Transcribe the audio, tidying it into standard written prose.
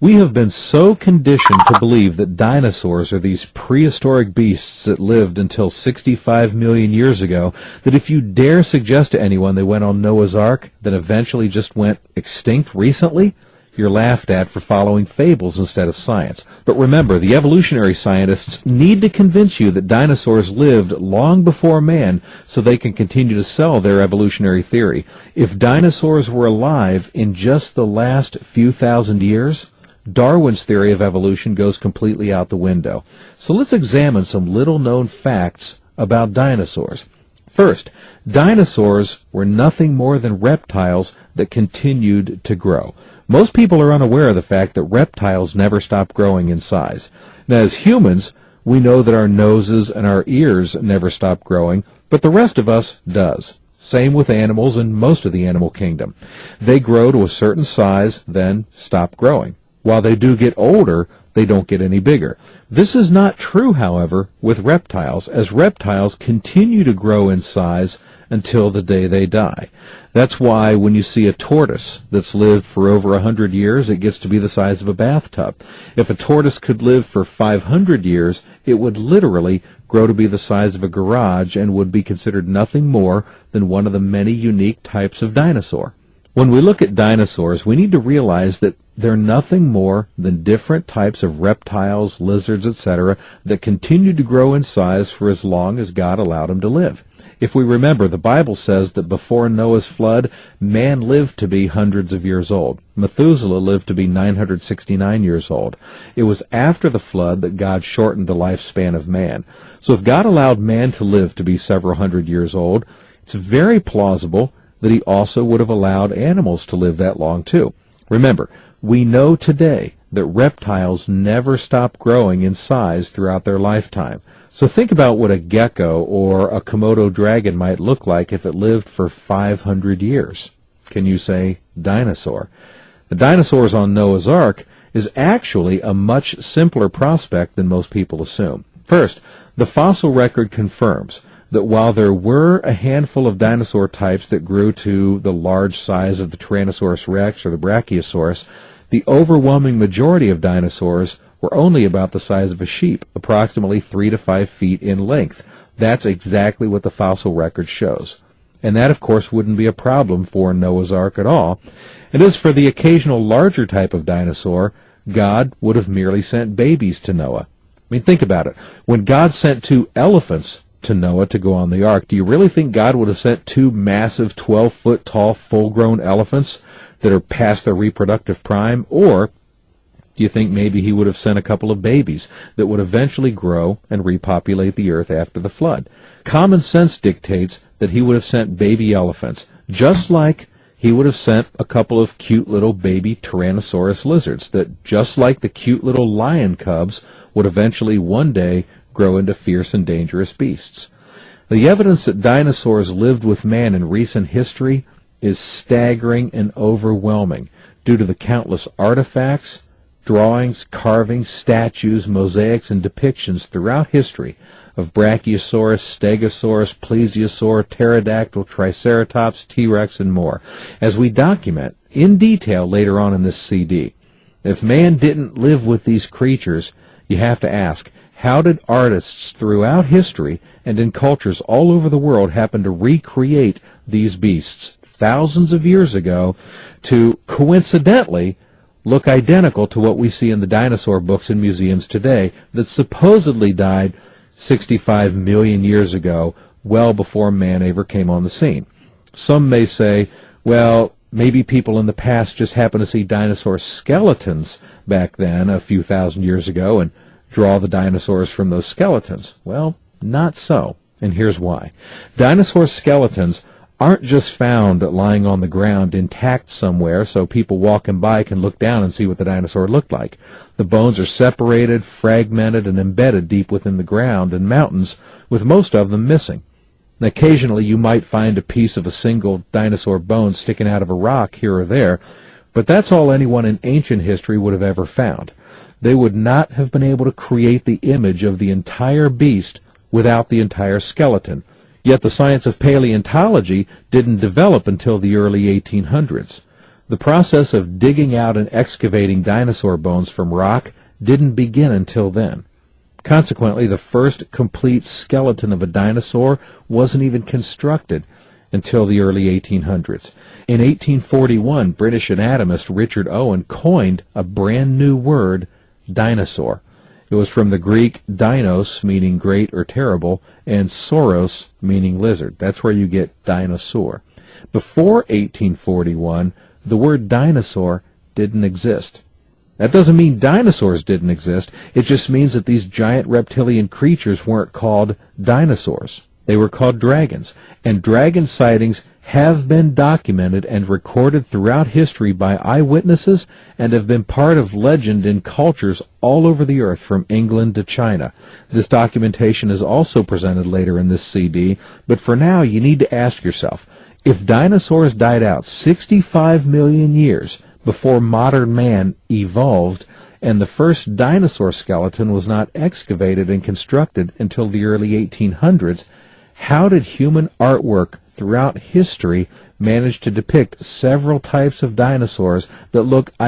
We have been so conditioned to believe that dinosaurs are these prehistoric beasts that lived until 65 million years ago that if you dare suggest to anyone they went on Noah's Ark, then eventually just went extinct recently, you're laughed at for following fables instead of science. But remember, the evolutionary scientists need to convince you that dinosaurs lived long before man so they can continue to sell their evolutionary theory. If dinosaurs were alive in just the last few thousand years, Darwin's theory of evolution goes completely out the window. So let's examine some little-known facts about dinosaurs. First, dinosaurs were nothing more than reptiles that continued to grow. Most people are unaware of the fact that reptiles never stop growing in size. Now, as humans, we know that our noses and our ears never stop growing, but the rest of us does. Same with animals and most of the animal kingdom. They grow to a certain size, then stop growing. While they do get older, they don't get any bigger. This is not true, however, with reptiles, as reptiles continue to grow in size until the day they die. That's why when you see a tortoise that's lived for over 100 years, it gets to be the size of a bathtub. If a tortoise could live for 500 years, it would literally grow to be the size of a garage and would be considered nothing more than one of the many unique types of dinosaur. When we look at dinosaurs, we need to realize that they're nothing more than different types of reptiles, lizards, etc., that continued to grow in size for as long as God allowed them to live. If we remember, the Bible says that before Noah's flood, man lived to be hundreds of years old. Methuselah lived to be 969 years old. It was after the flood that God shortened the lifespan of man. So if God allowed man to live to be several hundred years old, it's very plausible that he also would have allowed animals to live that long too. Remember, we know today that reptiles never stop growing in size throughout their lifetime. So think about what a gecko or a Komodo dragon might look like if it lived for 500 years. Can you say dinosaur? The dinosaurs on Noah's Ark is actually a much simpler prospect than most people assume. First, the fossil record confirms that while there were a handful of dinosaur types that grew to the large size of the Tyrannosaurus rex or the Brachiosaurus, the overwhelming majority of dinosaurs were only about the size of a sheep, approximately 3 to 5 feet in length. That's exactly what the fossil record shows. And that, of course, wouldn't be a problem for Noah's Ark at all. And as for the occasional larger type of dinosaur, God would have merely sent babies to Noah. I mean, think about it. When God sent 2 elephants to Noah to go on the ark, do you really think God would have sent 2 massive 12-foot tall full-grown elephants that are past their reproductive prime? Or do you think maybe he would have sent a couple of babies that would eventually grow and repopulate the earth after the flood? Common sense dictates that he would have sent baby elephants, just like he would have sent a couple of cute little baby Tyrannosaurus lizards that, just like the cute little lion cubs, would eventually one day grow into fierce and dangerous beasts. The evidence that dinosaurs lived with man in recent history is staggering and overwhelming due to the countless artifacts, drawings, carvings, statues, mosaics, and depictions throughout history of Brachiosaurus, Stegosaurus, Plesiosaur, Pterodactyl, Triceratops, T-Rex, and more, as we document in detail later on in this CD. If man didn't live with these creatures, you have to ask, how did artists throughout history and in cultures all over the world happen to recreate these beasts thousands of years ago to coincidentally look identical to what we see in the dinosaur books in museums today that supposedly died 65 million years ago, well before man ever came on the scene? Some may say, well, maybe people in the past just happened to see dinosaur skeletons back then a few thousand years ago and draw the dinosaurs from those skeletons. Well, not so, and here's why. Dinosaur skeletons aren't just found lying on the ground intact somewhere so people walking by can look down and see what the dinosaur looked like. The bones are separated, fragmented, and embedded deep within the ground and mountains, with most of them missing. Occasionally you might find a piece of a single dinosaur bone sticking out of a rock here or there, but that's all anyone in ancient history would have ever found. They would not have been able to create the image of the entire beast without the entire skeleton. Yet the science of paleontology didn't develop until the early 1800s. The process of digging out and excavating dinosaur bones from rock didn't begin until then. Consequently, the first complete skeleton of a dinosaur wasn't even constructed until the early 1800s. In 1841, British anatomist Richard Owen coined a brand new word, dinosaur. It was from the Greek dinos, meaning great or terrible, and sauros, meaning lizard. That's where you get dinosaur. Before 1841, the word dinosaur didn't exist. That doesn't mean dinosaurs didn't exist. It just means that these giant reptilian creatures weren't called dinosaurs. They were called dragons. And dragon sightings have been documented and recorded throughout history by eyewitnesses and have been part of legend in cultures all over the earth from England to China. This documentation is also presented later in this CD, but for now you need to ask yourself, if dinosaurs died out 65 million years before modern man evolved, and the first dinosaur skeleton was not excavated and constructed until the early 1800s, how did human artwork throughout history manage to depict several types of dinosaurs that look identical